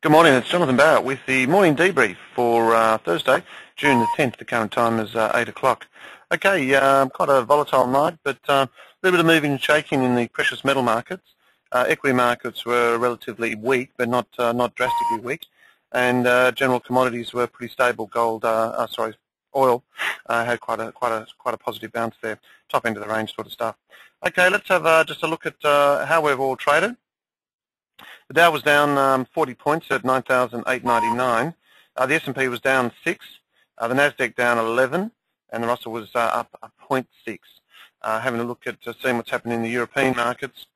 Good morning, it's Jonathan Barratt with the morning debrief for Thursday, June the 10th. The current time is 8 o'clock. Okay, quite a volatile night, but a little bit of moving and shaking in the precious metal markets. Equity markets were relatively weak, but not drastically weak, and general commodities were pretty stable. Oil had quite a positive bounce there, top end of the range sort of stuff. Okay, let's have just a look at how we've all traded. The Dow was down 40 points at 9,899. The S&P was down 6. The Nasdaq down 11, and the Russell was up 0.6. Having a look at seeing what's happening in the European markets,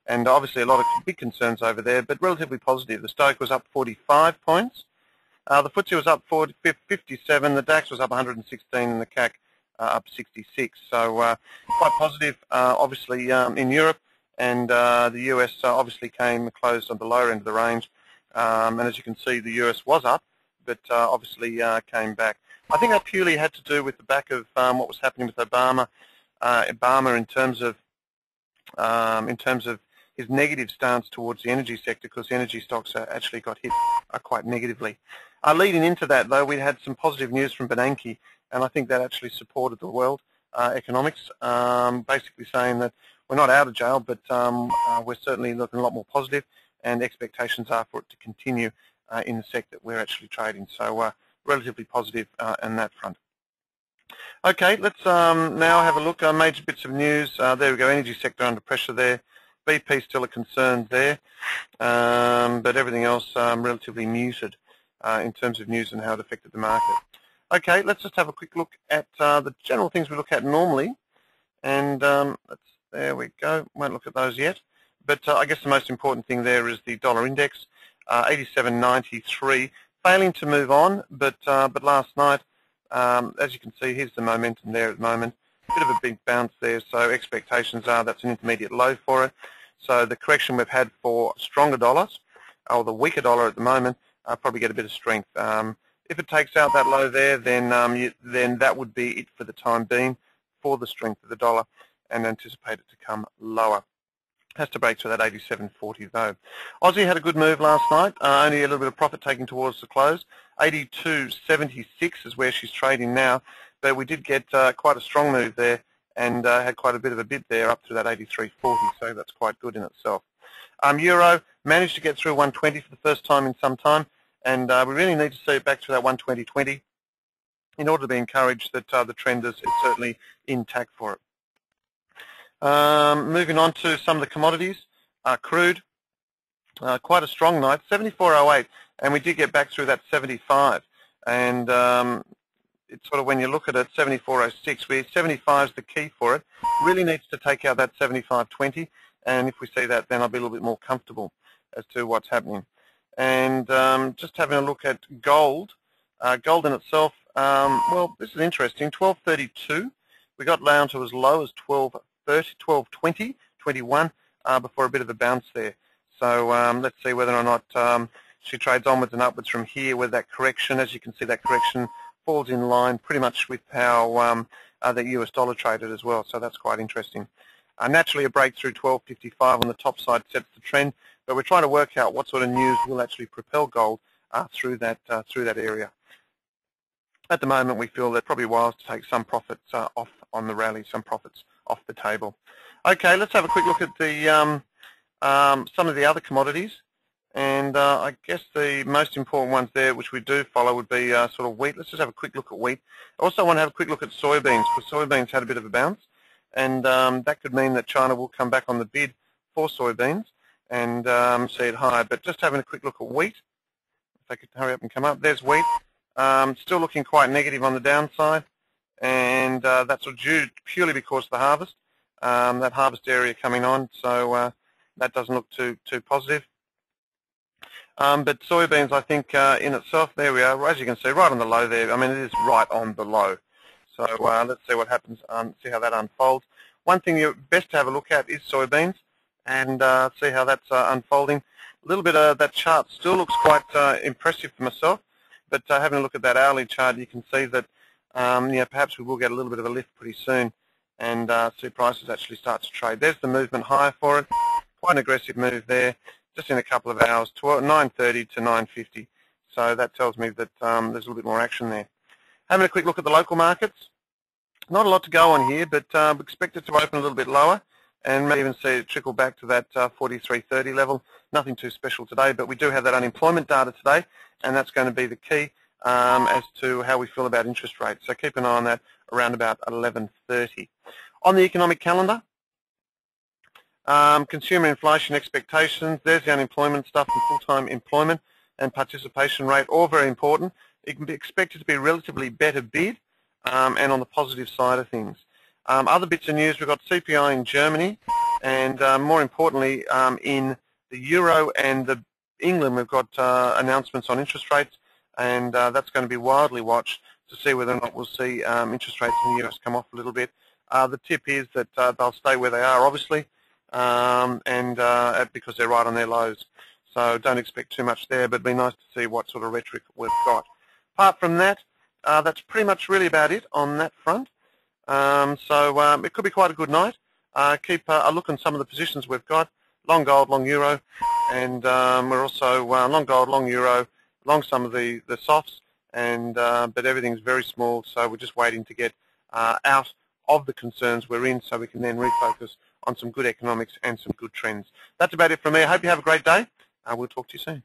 and obviously a lot of big concerns over there, but relatively positive. The Stoic was up 45 points. The FTSE was up 57. The DAX was up 116, and the CAC up 66. So quite positive, obviously, in Europe. And the US obviously closed on the lower end of the range, and as you can see, the US was up, but obviously came back. I think that purely had to do with the back of what was happening with Obama in terms of his negative stance towards the energy sector, because the energy stocks actually got hit quite negatively. Leading into that, though, we had some positive news from Bernanke, and I think that actually supported the world economics, basically saying that we're not out of jail, but we're certainly looking a lot more positive, and expectations are for it to continue in the sector that we're actually trading. So relatively positive on that front. Okay, let's now have a look at major bits of news. There we go, energy sector under pressure there. BP still a concern there, but everything else relatively muted in terms of news and how it affected the market. Okay, let's just have a quick look at the general things we look at normally, and there we go. Won't look at those yet, but I guess the most important thing there is the dollar index, 87.93, failing to move on. But last night, as you can see, here's the momentum there at the moment. Bit of a big bounce there, so expectations are that's an intermediate low for it. So the correction we've had for stronger dollars, or the weaker dollar at the moment, probably get a bit of strength. If it takes out that low there, then that would be it for the time being for the strength of the dollar, and anticipate it to come lower. Has to break through that 87.40 though. Aussie had a good move last night, only a little bit of profit taking towards the close. 82.76 is where she's trading now, but we did get quite a strong move there, and had quite a bit of a bid there up to that 83.40, so that's quite good in itself. Euro managed to get through 120 for the first time in some time, and we really need to see it back to that 120.20 in order to be encouraged that the trend is certainly intact for it. Moving on to some of the commodities, crude, quite a strong night, 74.08, and we did get back through that 75, and it's sort of, when you look at it, 74.06, where 75 is the key for it. Really needs to take out that 75.20, and if we see that, then I'll be a little bit more comfortable as to what's happening. And just having a look at gold, gold in itself, well, this is interesting, 12.32, we got down to as low as 12.20, 21 before a bit of a bounce there. So let's see whether or not she trades onwards and upwards from here with that correction. As you can see, that correction falls in line pretty much with how the US dollar traded as well, so that's quite interesting. Naturally, a break through 12.55 on the top side sets the trend, but we're trying to work out what sort of news will actually propel gold through that area. At the moment, we feel that probably wise to take some profits off on the rally, some profits off the table. Okay, let's have a quick look at the some of the other commodities, and I guess the most important ones there, which we do follow, would be sort of wheat. Let's just have a quick look at wheat. I also want to have a quick look at soybeans, because soybeans had a bit of a bounce, and that could mean that China will come back on the bid for soybeans and see it higher. But just having a quick look at wheat, if I could hurry up and come up, there's wheat. Still looking quite negative on the downside, and that's due purely because of the harvest, that harvest area coming on, so that doesn't look too positive. But soybeans, I think, in itself, there we are, as you can see, right on the low there. I mean, it is right on the low. So let's see what happens, see how that unfolds. One thing you're best to have a look at is soybeans, and see how that's unfolding. A little bit of that chart still looks quite impressive for myself, but having a look at that hourly chart, you can see that yeah, perhaps we will get a little bit of a lift pretty soon, and see prices actually start to trade. There's the movement higher for it. Quite an aggressive move there, just in a couple of hours, 9:30 to 9:50. So that tells me that there's a little bit more action there. Having a quick look at the local markets. Not a lot to go on here, but we expect it to open a little bit lower and maybe even see it trickle back to that 43.30 level. Nothing too special today, but we do have that unemployment data today, and that's going to be the key as to how we feel about interest rates. So keep an eye on that around about 11:30. On the economic calendar, consumer inflation expectations, there's the unemployment stuff and full-time employment and participation rate, all very important. It can be expected to be a relatively better bid and on the positive side of things. Other bits of news, we've got CPI in Germany, and more importantly in the Euro and the England, we've got announcements on interest rates, and that's going to be widely watched to see whether or not we'll see interest rates in the US come off a little bit. The tip is that they'll stay where they are, obviously, because they're right on their lows. So don't expect too much there, but it'd be nice to see what sort of rhetoric we've got. Apart from that, that's pretty much really about it on that front. So it could be quite a good night. Keep a look on some of the positions we've got. Long gold, long euro, and we're also long gold, long euro, long some of the softs, and but everything's very small, so we're just waiting to get out of the concerns we're in so we can then refocus on some good economics and some good trends. That's about it from me. I hope you have a great day. We'll talk to you soon.